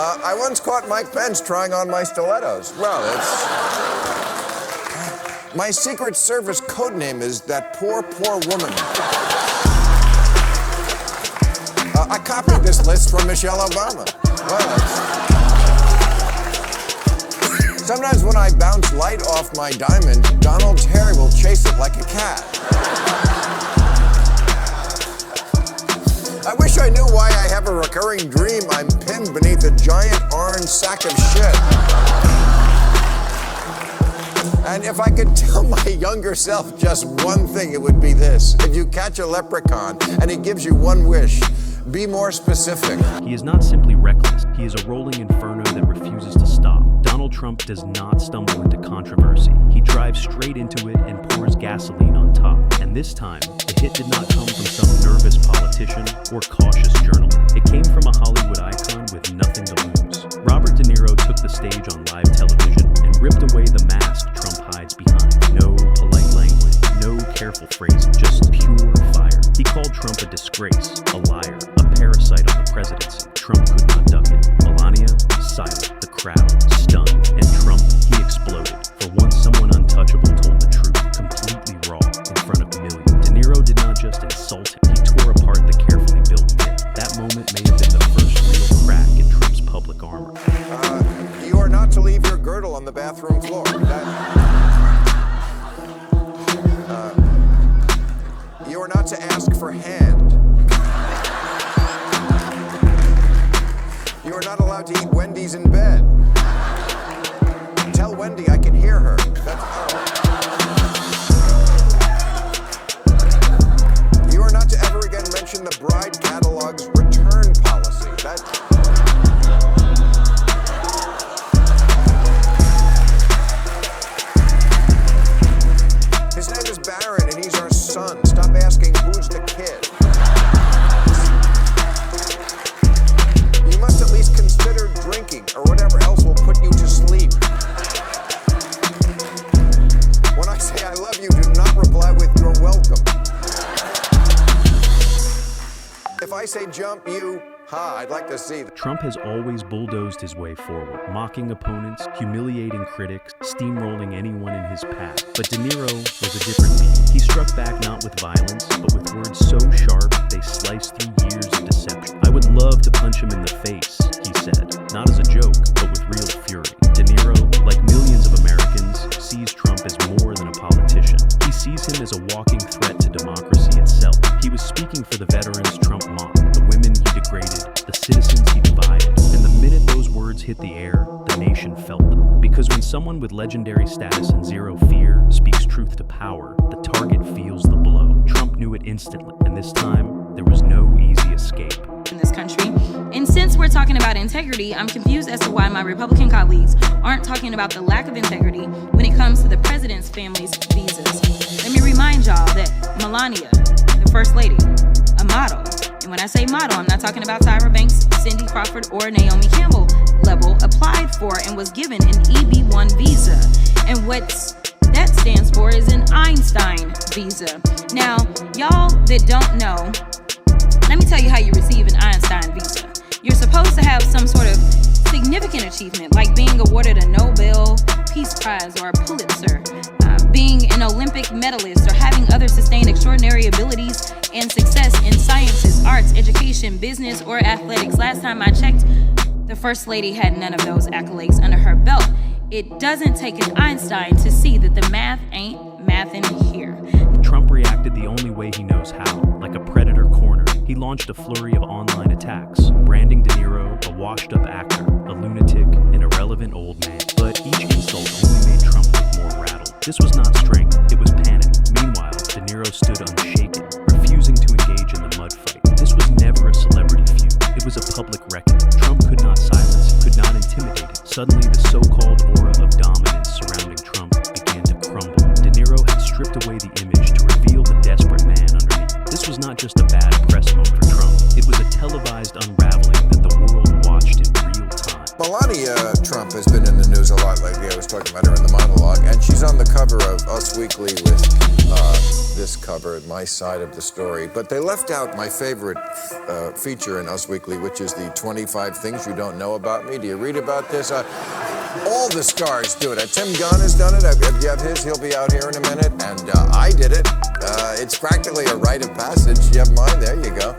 I once caught Mike Pence trying on my stilettos. Well, it's... My Secret Service code name is that poor, poor woman. I copied this list from Michelle Obama. Well, sometimes when I bounce light off my diamond, Donald Terry will chase it like a cat. I wish I knew why I have a recurring dream I'm pinned beneath a giant orange sack of shit. And if I could tell my younger self just one thing, it would be this. If you catch a leprechaun and he gives you one wish, be more specific. He is not simply reckless. He is a rolling inferno that refuses to stop. Donald Trump does not stumble into controversy. He drives straight into it and pours gasoline on top. And this time, the hit did not come from some nervous politician or cautious journalist. It came from a Hollywood icon with nothing to lose. Robert De Niro took the stage on live television and ripped away the mask Trump hides behind. No polite language, no careful phrasing, just pure fire. He called Trump a disgrace, a liar, a parasite on the presidency. Trump could not duck it. Melania, silent. The crowd, stunned. And Trump, he exploded. For once, someone untouchable told the truth, completely raw, in front of millions. De Niro did not just insult him, he tore apart the carefully built myth. That moment may have been the first real crack in Trump's public armor. You are not to leave your girdle on the bathroom floor. You are not to ask for hand. You are not allowed to eat Wendy's in bed. Tell Wendy I can hear her. You are not to ever again mention the bride catalog's return policy. His name is Barron and he's our son. Stop asking who's the kid. You must at least consider drinking or whatever else will put you to sleep. When I say I love you, do not reply with you're welcome. If I say jump, you, I'd like to see that. Trump has always bulldozed his way forward, mocking opponents, humiliating critics, steamrolling anyone in his path. But De Niro was a different beast. He struck back not with violence, but with words so sharp they sliced through years of deception. I would love to punch him in the face, he said, not as a joke, but with real fury. De Niro, like millions of Americans, sees Trump as more than a politician. He sees him as a walking threat to democracy itself. He was speaking for the veterans Trump mocked, the women he degraded, the citizens he divided. And the minute those words hit the air, the nation felt them. Because when someone with legendary status and zero fear speaks truth to power, the target feels the blow. Trump knew it instantly, and this time, there was no easy escape. In this country. And since we're talking about integrity, I'm confused as to why my Republican colleagues aren't talking about the lack of integrity when it comes to the president's family's visas. Let me remind y'all that Melania, the First Lady, a model, and when I say model, I'm not talking about Tyra Banks, Cindy Crawford, or Naomi Campbell level, applied for and was given an EB-1 visa. And what that stands for is an Einstein visa. Now, y'all that don't know, let me tell you how you receive an Einstein visa. You're supposed to have some sort of significant achievement, like being awarded a Nobel Peace Prize or a Pulitzer, being an Olympic medalist, or having other sustained extraordinary abilities and success in sciences, arts, education, business, or athletics. Last time I checked, the First Lady had none of those accolades under her belt. It doesn't take an Einstein to see that the math ain't mathin' here. Trump reacted the only way he knows how, like a predator cornered. He launched a flurry of online attacks, branding De Niro a washed-up actor, a lunatic, an irrelevant old man. But each insult only made Trump look more rattled. This was not strength, it was panic. Meanwhile, De Niro stood unshaken, refusing to engage in the mud fight. This was never a celebrity feud, it was a public reckoning. Trump could not silence it, could not intimidate it. Suddenly, the so-called aura of dominance surrounding Trump began to crumble. De Niro had stripped away the image to reveal the desperate man underneath. This was not just a bad press moment for Trump, it was a televised unraveling that the world watched in real time. Melania Trump has been in the news a lot lately. I was talking about her in the monologue, and she's on the cover of Us Weekly with this cover, my side of the story. But they left out my favorite feature in Us Weekly, which is the 25 things you don't know about me. Do you read about this? All the stars do it. Tim Gunn has done it. If you have his, he'll be out here in a minute. And I did it. It's practically a rite of passage. You have mine. There you go.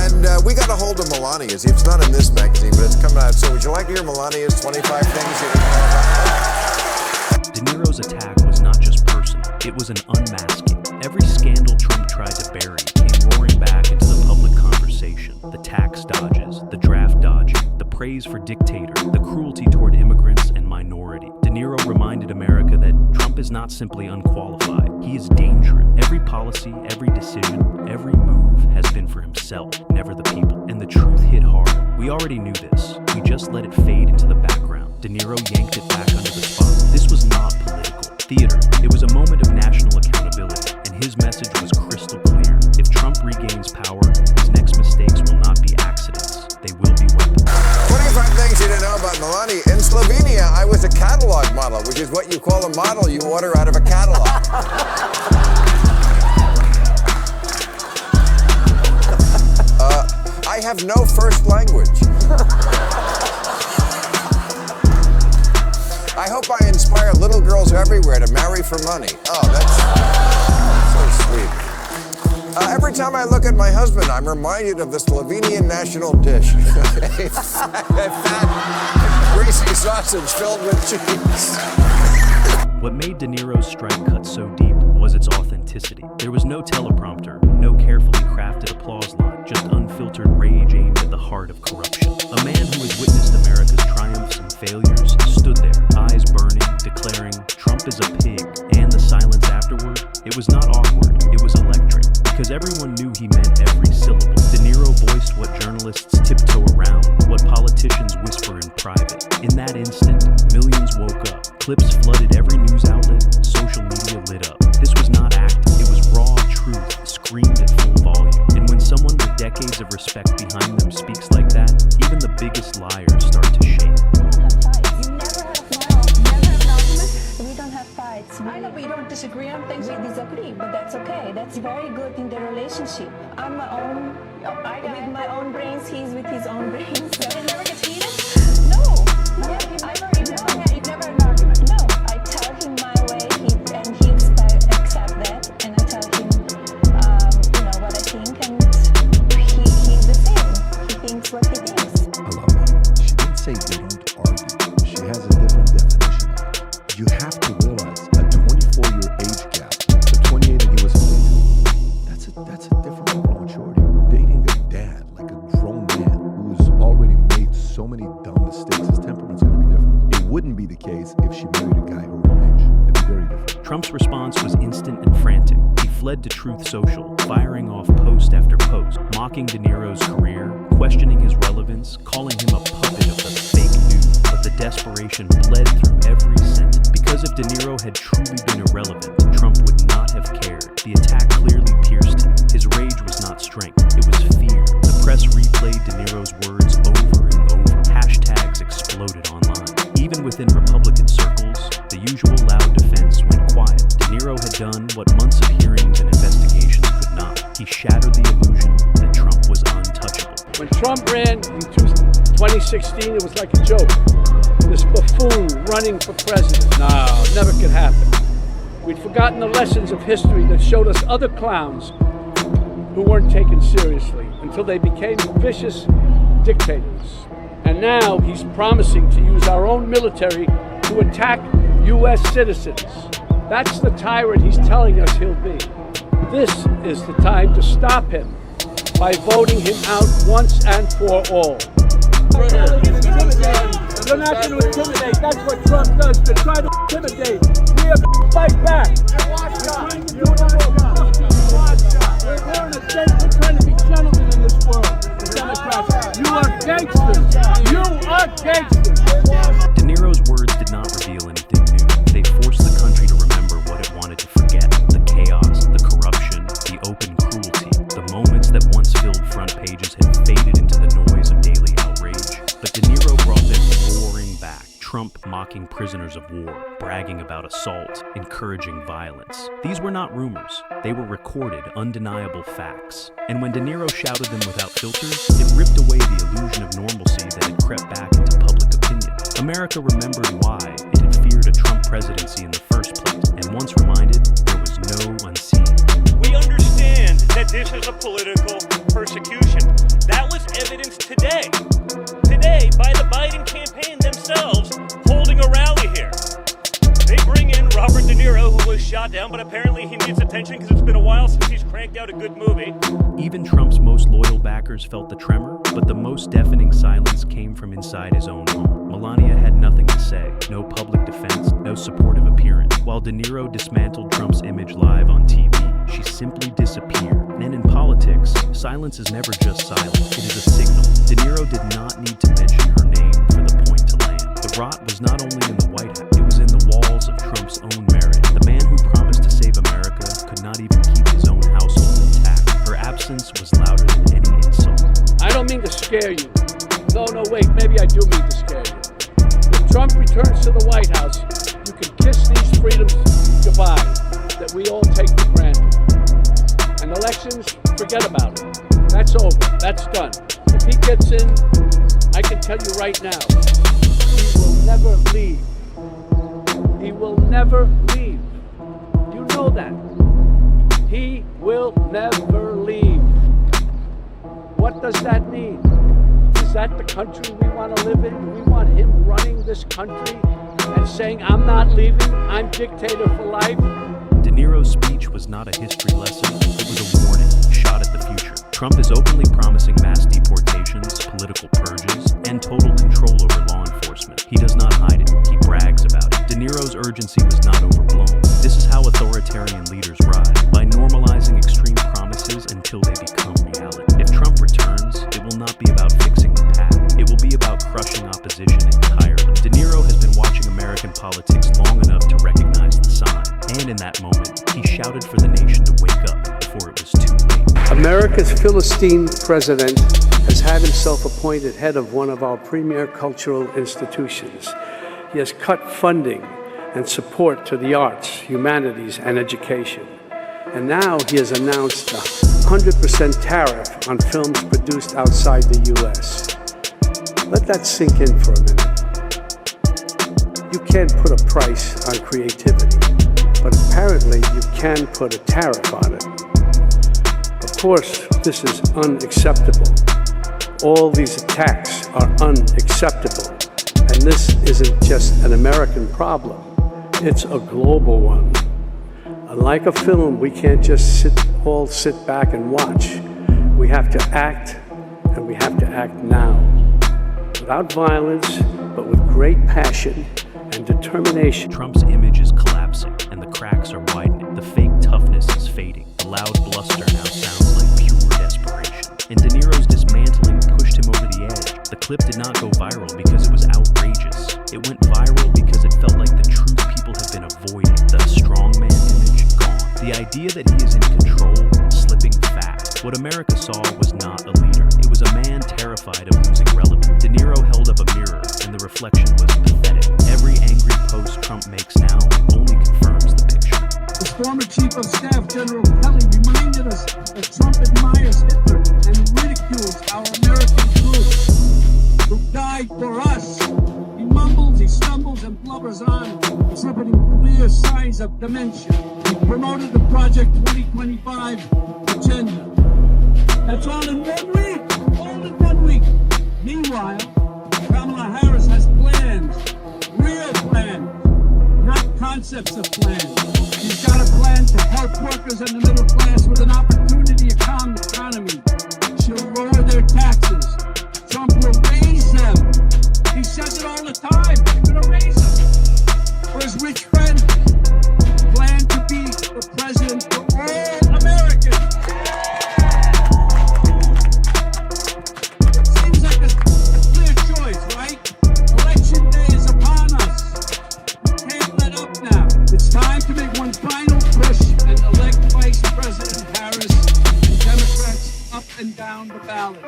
And we got a hold of Melania's. It's not in this magazine, but it's coming out. So would you like to hear Melania's 25 things you didn't know about? De Niro's attack was not just personal. It was an unmasking. Every scandal Trump tried to bury came roaring back into the public conversation. The tax dodges, the draft dodging, the praise for dictator, the cruelty toward immigrants and minority. De Niro reminded America that Trump is not simply unqualified. He is dangerous. Every policy, every decision, every move has been for himself, never the people. And the truth hit hard. We already knew this. We just let it fade into the background. De Niro yanked it back under the spotlight. This was not political theater. It was a moment of national accountability, and his message was crystal clear. If Trump regains power, his next mistakes will not be accidents. They will be weapons. 25 things you didn't know about Melania. In Slovenia, I was a catalog model, which is what you call a model you order out of a catalog. I have no first language. I hope I inspire little girls everywhere to marry for money. Oh, that's so sweet. Every time I look at my husband, I'm reminded of the Slovenian national dish. A fat, greasy sausage filled with cheese. What made De Niro's strike cut so deep was its authenticity. There was no teleprompter, no carefully crafted applause line, just unfiltered rage aimed at the heart of corruption. A man who has witnessed America's triumphs and failures stood there, eyes burning, declaring, "Trump is a pig," and the silence afterward, it was not awkward, it was electric, because everyone knew he meant every syllable. De Niro voiced what journalists tiptoe around, what politicians whisper in private. In that instant, millions woke up. Clips flooded every news outlet, social media lit up. This was not acting, it was raw truth, screamed at full volume. And when someone with decades of respect behind them speaks like that, even the biggest liars start to shake. We don't have fights. I know we don't disagree on things. We disagree, but that's okay. That's very good in the relationship. I'm my own, with my own brains. He's with his own brains. So it never gets heated? No. You've never an argument. No. I tell him my way, and he accepts that, and I tell him, what I think, and he's the same. He thinks what he thinks. I love that. She didn't say they don't argue. She has a different definition of it. You have to realize a 24-year age gap, the 28 and he was 42. That's a different level of maturity. Dating a dad, like a grown man who's already made so many dumb mistakes, his temperament's gonna be different. It wouldn't be the case if she married a guy her own age. It'd be very different. Trump's response was instant and frantic. He fled to Truth Social, firing off post after post, mocking De Niro's career, questioning his relevance, calling him a puppet of the fake news. But the desperation bled through every sentence. Because if De Niro had truly been irrelevant, Trump would not have cared. The attack clearly pierced him. His rage was not strength, it was fear. The press replayed De Niro's words over and over. Hashtags exploded online. Even within Republican circles, the usual loud defense went quiet. De Niro had done what months of hearings and investigations could not. He shattered the illusion that Trump was untouchable. When Trump ran in 2016, it was like a joke. This buffoon running for president. No, never could happen. We'd forgotten the lessons of history that showed us other clowns who weren't taken seriously until they became vicious dictators. And now he's promising to use our own military to attack U.S. citizens. That's the tyrant he's telling us he'll be. This is the time to stop him by voting him out once and for all. You're not going to intimidate. That's what Trump does, to try to intimidate. We have to fight back. We're in a state, we're trying to be gentlemen in this world. The Democrats. You are gangsters. You are gangsters. De Niro's words did not reveal anything new. They forced the country to remember what it wanted to forget. The chaos, the corruption, the open cruelty. The moments that once filled front pages had faded into the noise of daily outrage. But De Niro Trump mocking prisoners of war, bragging about assault, encouraging violence. These were not rumors. They were recorded, undeniable facts. And when De Niro shouted them without filters, it ripped away the illusion of normalcy that had crept back into public opinion. America remembered why it had feared a Trump presidency in the first place, and once reminded, there was no unseeing. We understand that this is a political persecution. That was evidenced today. Today, by the Biden campaign themselves holding a rally here. They bring in Robert De Niro, who was shot down, but apparently he needs attention because it's been a while since he's cranked out a good movie. Even Trump's most loyal backers felt the tremor, but the most deafening silence came from inside his own home. Melania had nothing to say, no public defense, no supportive appearance. While De Niro dismantled Trump's image live on TV, she simply disappeared. And in politics, silence is never just silence, it is a signal. De Niro did not need to mention her name for the point to land. The rot was not only in the White House, it was in the walls of Trump's own marriage. The man who promised to save America could not even keep his own household intact. Her absence was louder than any insult. I don't mean to scare you. No, wait, maybe I do mean to scare you. If Trump returns to the White House, you can kiss these freedoms goodbye that we all take for granted. And elections, forget about it. That's over. That's done. If he gets in, I can tell you right now, he will never leave. He will never leave. You know that. He will never leave. What does that mean? Is that the country we want to live in? Do we want him running this country and saying, I'm not leaving, I'm dictator for life? De Niro's speech was not a history lesson, it was a warning, shot at the future. Trump is openly promising mass deportations, political purges, and total control over law enforcement. He does not hide it, he brags about it. De Niro's urgency was not overblown. This is how authoritarian leaders rise, by normalizing extreme promises until they become reality. If Trump returns, it will not be about fixing the past. It will be about crushing opposition entirely. De Niro has been watching American politics long enough to recognize the sign. And in that moment, he shouted for the nation to wake up before it was too late. America's Philistine president has had himself appointed head of one of our premier cultural institutions. He has cut funding and support to the arts, humanities, and education. And now he has announced a 100% tariff on films produced outside the U.S. Let that sink in for a minute. You can't put a price on creativity, but apparently you can put a tariff on it. Of course, this is unacceptable. All these attacks are unacceptable. And this isn't just an American problem. It's a global one. Unlike a film, we can't just sit back and watch. We have to act, and we have to act now. Without violence, but with great passion and determination. Trump's image is collapsing, and the cracks are widening. The fake toughness is fading. The loud bluster now sounds like pure desperation. And De Niro's dismantling pushed him over the edge. The clip did not go viral because it was outrageous. It went viral because it felt like the truth people had been avoiding. The strongman image, gone. The idea that he is in control, slipping fast. What America saw was not a leader. It was a man terrified of losing relevance. De Niro held up a mirror, and the reflection was pathetic. Every angry post Trump makes now only confirms the picture. The former Chief of Staff, General Kelly, reminded us that Trump admires Hitler and ridicules our American troops who died for us. He mumbles, he stumbles, and blubbers on, exhibiting clear signs of dementia. He promoted the Project 2025 agenda. That's all in 1 week. All in 1 week. Meanwhile, Kamala Harris has plans, real plans, not concepts of plans. She's got a plan to help workers in the middle class with an opportunity economy. She'll lower their taxes. Trump will raise them. He says it all the time. He's going to raise them. For his rich friend, plan to be the president for all Americans. It seems like a clear choice, right? Election day is upon us. We can't let up now. It's time to make one final push and elect Vice President Harris and Democrats up and down the ballot.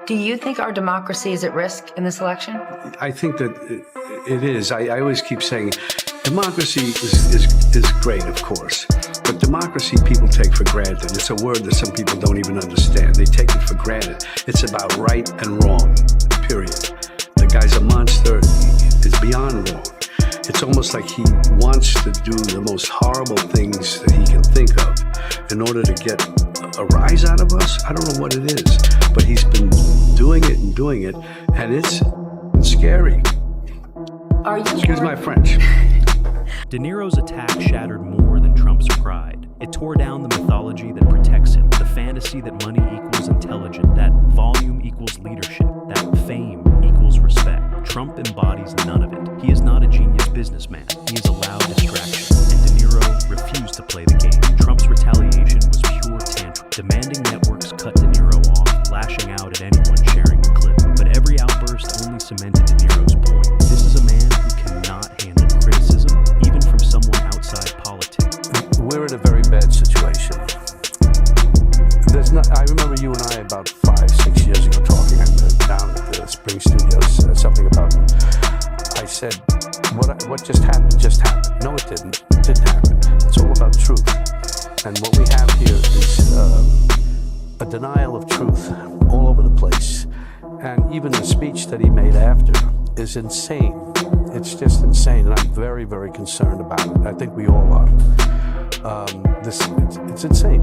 Do you think our democracy is at risk in this election? I think that it is. I always keep saying democracy is great, of course, but democracy people take for granted. It's a word that some people don't even understand. They take it for granted. It's about right and wrong, period. The guy's a monster. It's beyond wrong. It's almost like he wants to do the most horrible things that he can think of in order to get a rise out of us. I don't know what it is, but he's been doing it, and it's scary. Are you Excuse my French. De Niro's attack shattered more than Trump's pride. It tore down the mythology that protects him, the fantasy that money equals intelligence, that volume equals leadership, that fame equals respect. Trump embodies none of it. He is not a genius businessman. He is a loud distraction, and De Niro refused to play the game. Trump's retaliation was pure tantrum, demanding networks cut De Niro off, lashing out at anyone sharing the clip. But every outburst only cemented De Niro's point. This is a man who cannot handle criticism, even from someone outside politics. We're in a very bad situation. I remember you and I about 5-6 years ago talking down at the Spring Studios, something about, I said, what just happened. No, it didn't. It didn't happen. It's all about truth. And what we have here is a denial of truth all over the place. And even the speech that he made after is insane. It's just insane, and I'm very, very concerned about it. I think we all are. It's insane.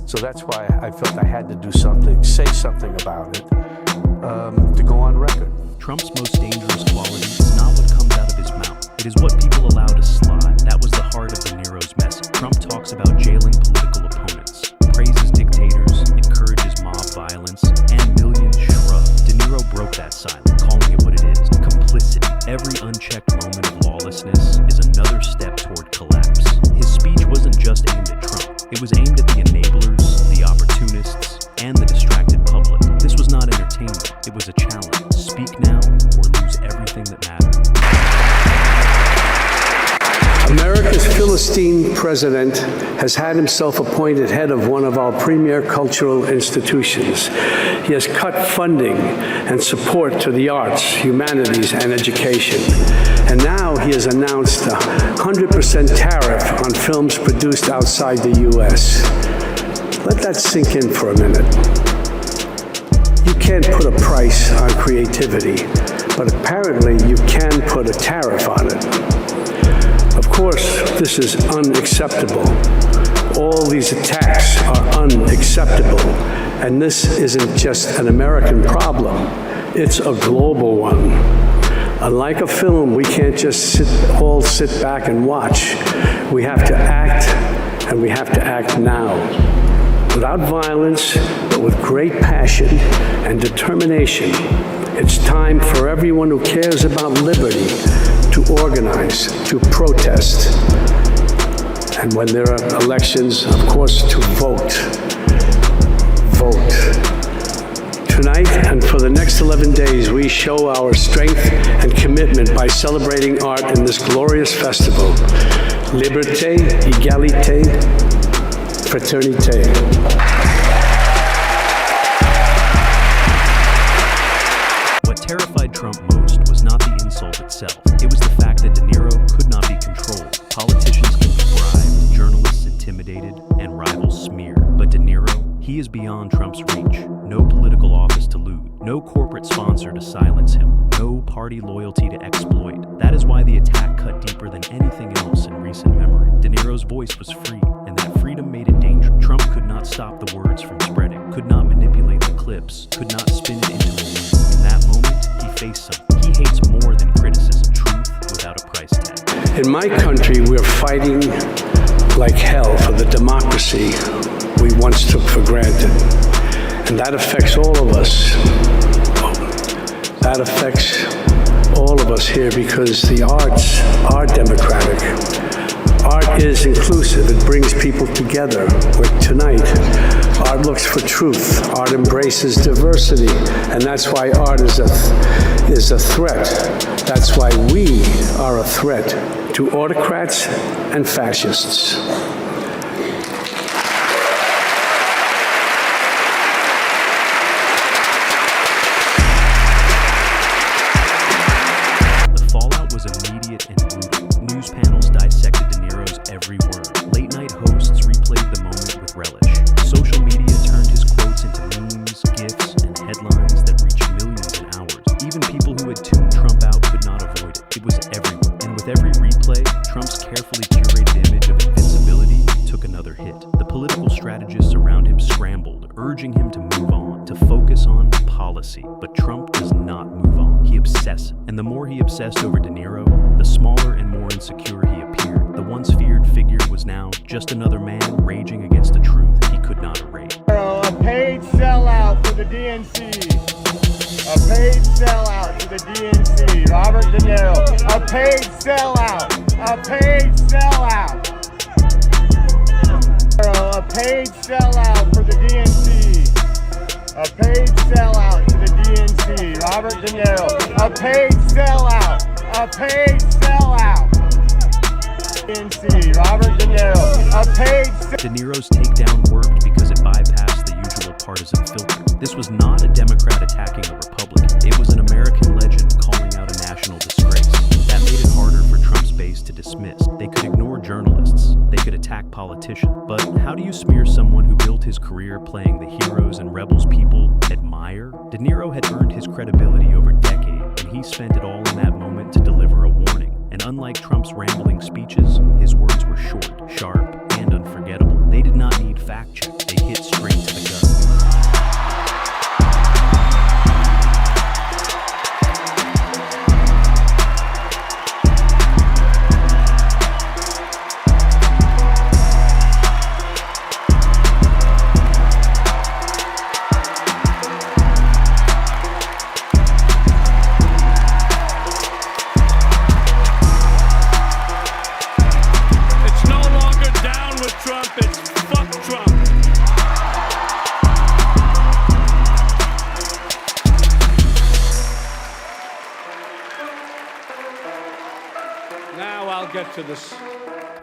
So that's why I felt I had to do something, say something about it, to go on record. Trump's most dangerous quality is not what comes out of his mouth. It is what people allow to slide. That was the heart of De Niro's message. Trump talks about jailing political opponents, praises dictators, encourages mob violence, and millions shrug. De Niro broke that silence, calling it what it is, complicity. Every unchecked moment of lawlessness is another step toward collapse. His speech wasn't just aimed at Trump. It was aimed at the enablers, the opportunists, and the distracted public. This was not entertainment. It was a challenge. Speak now or lose everything that matters. America's Philistine president has had himself appointed head of one of our premier cultural institutions. He has cut funding and support to the arts, humanities, and education. And now he has announced a 100% tariff on films produced outside the U.S. Let that sink in for a minute. You can't put a price on creativity, but apparently you can put a tariff on it. Of course, this is unacceptable. All these attacks are unacceptable. And this isn't just an American problem, it's a global one. Unlike a film, we can't just sit back and watch. We have to act, and we have to act now. Without violence, but with great passion and determination. It's time for everyone who cares about liberty to organize, to protest, and when there are elections, of course, to vote. Vote. Tonight and for the next 11 days, we show our strength and commitment by celebrating art in this glorious festival. Liberté, égalité, fraternité. What terrified Trump most was not the insult itself. It was the fact that De Niro could not be controlled. Politicians can be bribed, journalists intimidated, and rivals smeared. But De Niro, he is beyond Trump's reach. No political office to loot, no corporate sponsor to silence him, no party loyalty to exploit. That is why the attack cut deeper than anything else in recent memory. De Niro's voice was free, and that freedom made it dangerous. Trump could not stop the words from spreading, could not manipulate the clips, could not spin it into a win. In that moment, he faced something. He hates more than criticism, truth without a price tag. In my country, we're fighting like hell for the democracy we once took for granted. And that affects all of us. That affects all of us here because the arts are democratic. Art is inclusive. It brings people together. Like tonight, art looks for truth. Art embraces diversity. And that's why art is a threat. That's why we are a threat to autocrats and fascists. Even people who had tuned Trump out could not avoid it. It was everywhere. And with every replay, Trump's carefully curated image of invincibility took another hit. The political strategists around him scrambled, urging him to move on, to focus on policy. But Trump does not move on. He obsesses. And the more he obsessed over De Niro, the smaller and more insecure he appeared. The once feared figure was now just another man raging against a truth he could not erase. A paid sellout for the DNC. A paid sellout to the DNC. Robert De Niro. A paid sellout. A paid sellout. A paid sellout for the DNC. A paid sellout to the DNC. Robert De Niro. A paid sellout. A paid sellout. DNC. Robert De Niro. A paid De Niro's takedown worked because it bypassed the usual partisan filter. This was not a Democrat attacking a Republican. It was an American legend calling out a national disgrace. That made it harder for Trump's base to dismiss. They could ignore journalists. They could attack politicians. But how do you smear someone who built his career playing the heroes and rebels people admire? De Niro had earned his credibility over decades, and he spent it all in that moment to deliver a warning. And unlike Trump's rambling speeches, his words were short, sharp, and unforgettable. They did not need fact check. They hit straight to the gut. To this.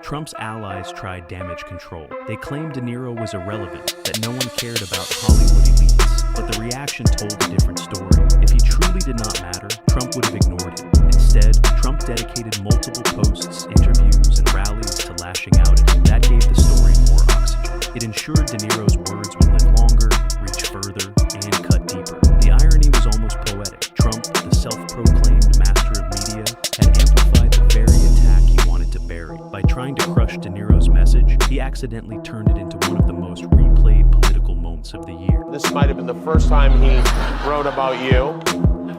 Trump's allies tried damage control. They claimed De Niro was irrelevant, that no one cared about Hollywood elites. But the reaction told a different story. If he truly did not matter, Trump would have ignored him. Instead, Trump dedicated multiple posts, interviews, and rallies to lashing out at him. That gave the story more oxygen. It ensured De Niro's words would live longer, reach further, and cut deeper. The irony was almost poetic. Trump, the self-proclaimed master of media, had amplified the very attack he wanted to bury. By trying to crush De Niro's message, he accidentally turned it into one of the most replayed political moments of the year. This might have been the first time he wrote about you.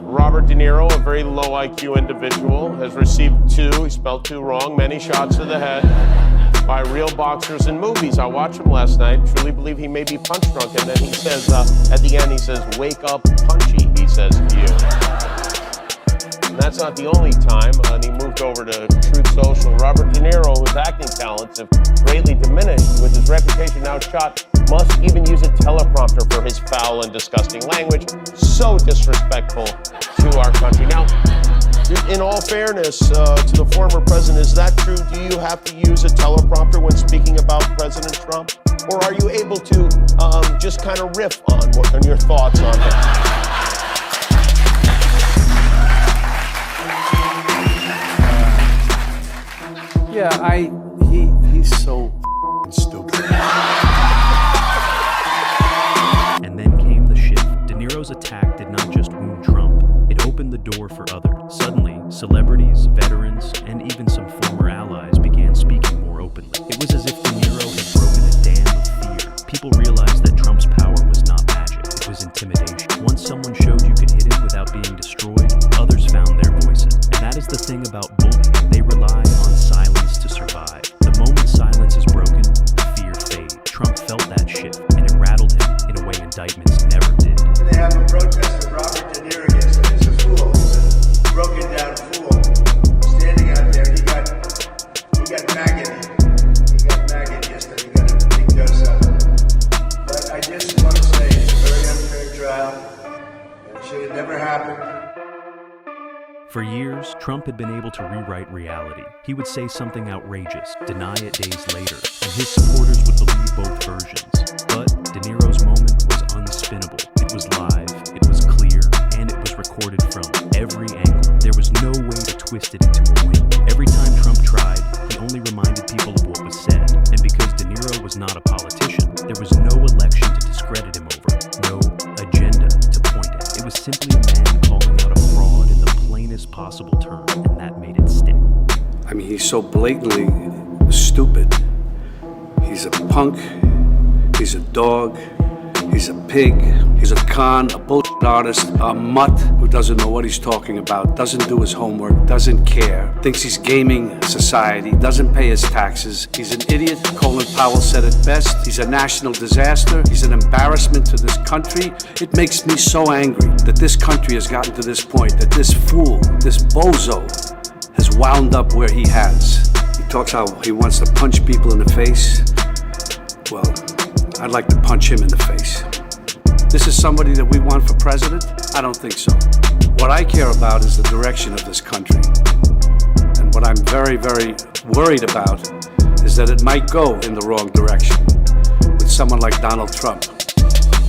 Robert De Niro, a very low IQ individual, has received he spelled two wrong, many shots to the head by real boxers in movies. I watched him last night, truly believe he may be punch drunk, and then he says, at the end he says, "Wake up, punchy," he says to you. And that's not the only time, and he moved over to Truth Social. Robert De Niro, whose acting talents have greatly diminished, with his reputation now shot, must even use a teleprompter for his foul and disgusting language. So disrespectful to our country. Now, in all fairness to the former president, is that true? Do you have to use a teleprompter when speaking about President Trump? Or are you able to just kind of riff on your thoughts on him? Yeah, he's so stupid. And then came the shift. De Niro's attack did not just wound Trump, it opened the door for others. Suddenly, celebrities, veterans, and even some former allies began speaking more openly. It was as if De Niro had broken a dam of fear. People realized that Trump's power was not magic, it was intimidation. Once someone showed you could hit him without being destroyed, others found their voices. And that is the thing about bullying. They rely on silence to survive. The moment silence is broken, fear fades. Trump felt that shift, and it rattled him in a way indictments never did. They have a protest of Robert De Niro against him. He's a fool. He's a broken down fool. Standing out there, he got maggot. He got maggot yesterday. He got a big dose of it. But I just want to say it's a very unfair trial. It should have never happened. For years, Trump had been able to rewrite reality. He would say something outrageous, deny it days later, and his supporters would believe both versions. But De Niro's moment was unspinnable. It was live, it was clear, and it was recorded from every angle. There was no way to twist it into a win. Every time Trump tried, he only reminded people of what was said. And because De Niro was not a politician, there was no election to discredit him over, no agenda to point at. It was simply a man calling out a fraud in the plainest possible term, and that made it stick. I mean, he's so blatantly stupid. He's a punk, he's a dog, he's a pig, he's a con, a bullshit artist, a mutt who doesn't know what he's talking about, doesn't do his homework, doesn't care, thinks he's gaming society, doesn't pay his taxes. He's an idiot. Colin Powell said it best. He's a national disaster. He's an embarrassment to this country. It makes me so angry that this country has gotten to this point, that this fool, this bozo, has wound up where he has. He talks how he wants to punch people in the face. Well, I'd like to punch him in the face. This is somebody that we want for president? I don't think so. What I care about is the direction of this country. And what I'm very, very worried about is that it might go in the wrong direction with someone like Donald Trump.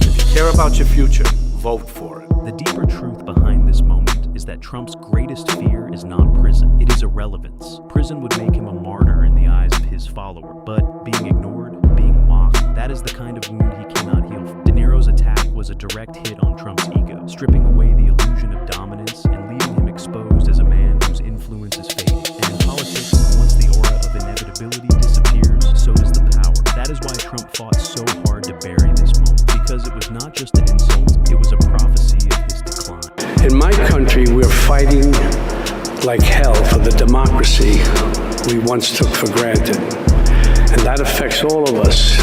If you care about your future, vote for it. The deeper truth behind this moment is that Trump's greatest fear is not prison, it is irrelevance. Prison would make him a martyr in the eyes of his follower, but being ignored, being mocked, that is the kind of wound he cannot heal. De Niro's attack was a direct hit on Trump's ego, stripping away the illusion of dominance and leaving him exposed as a man whose influence is fading. And in politics, once the aura of inevitability disappears, so does the power. That is why Trump fought so hard to bury this moment, because it was not just an insult, it was a prophecy of his decline. In my country, we're fighting like hell for the democracy we once took for granted. And that affects all of us.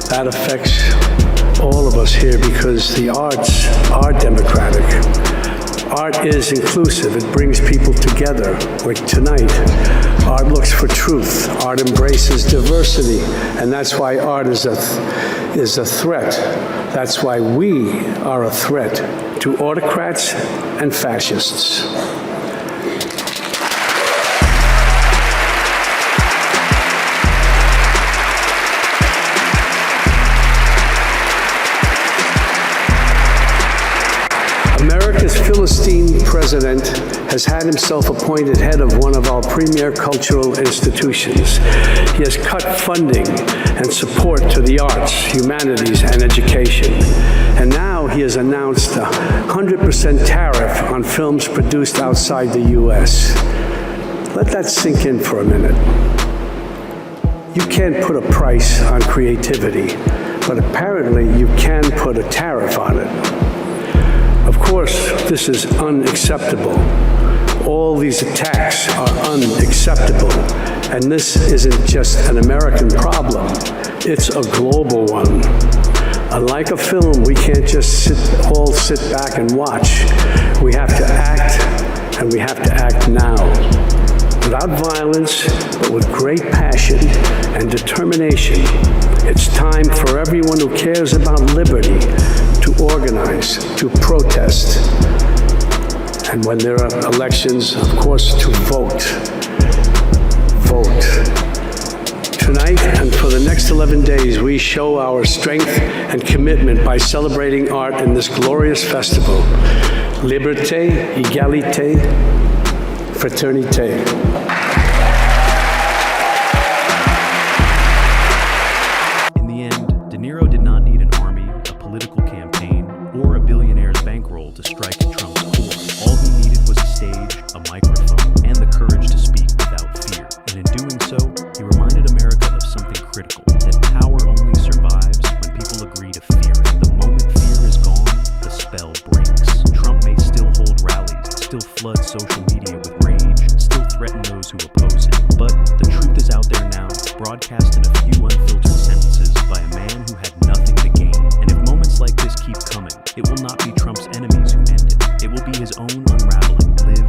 That affects all of us here because the arts are democratic. Art is inclusive. It brings people together. Like tonight, art looks for truth. Art embraces diversity. And that's why art is a threat. That's why we are a threat to autocrats and fascists. America's Philistine president has had himself appointed head of one of our premier cultural institutions. He has cut funding and support to the arts, humanities, and education. And now he has announced a 100% tariff on films produced outside the U.S. Let that sink in for a minute. You can't put a price on creativity, but apparently you can put a tariff on it. Of course, this is unacceptable. All these attacks are unacceptable. And this isn't just an American problem, it's a global one. Unlike a film, we can't just sit back and watch. We have to act, and we have to act now. Without violence, but with great passion and determination. It's time for everyone who cares about liberty to organize, to protest, and when there are elections, of course, to vote. Vote. Tonight and for the next 11 days, we show our strength and commitment by celebrating art in this glorious festival. Liberté, égalité, fraternité. In the end, De Niro did not need an army, a political campaign, or a billionaire's bankroll to strike at Trump's core. All he needed was a stage, a microphone, and the courage to speak without fear. And in doing so, he reminded America of something critical, that power only survives when people agree to fear it. The moment fear is gone, the spell breaks. Trump may still hold rallies, still flood social media with rage, still threaten those who oppose him. But the truth is out there now, broadcast in a few unfiltered sentences by a man who had nothing to gain. And if moments like this keep coming, it will not be Trump's enemies who end it. It will be his own unraveling. Live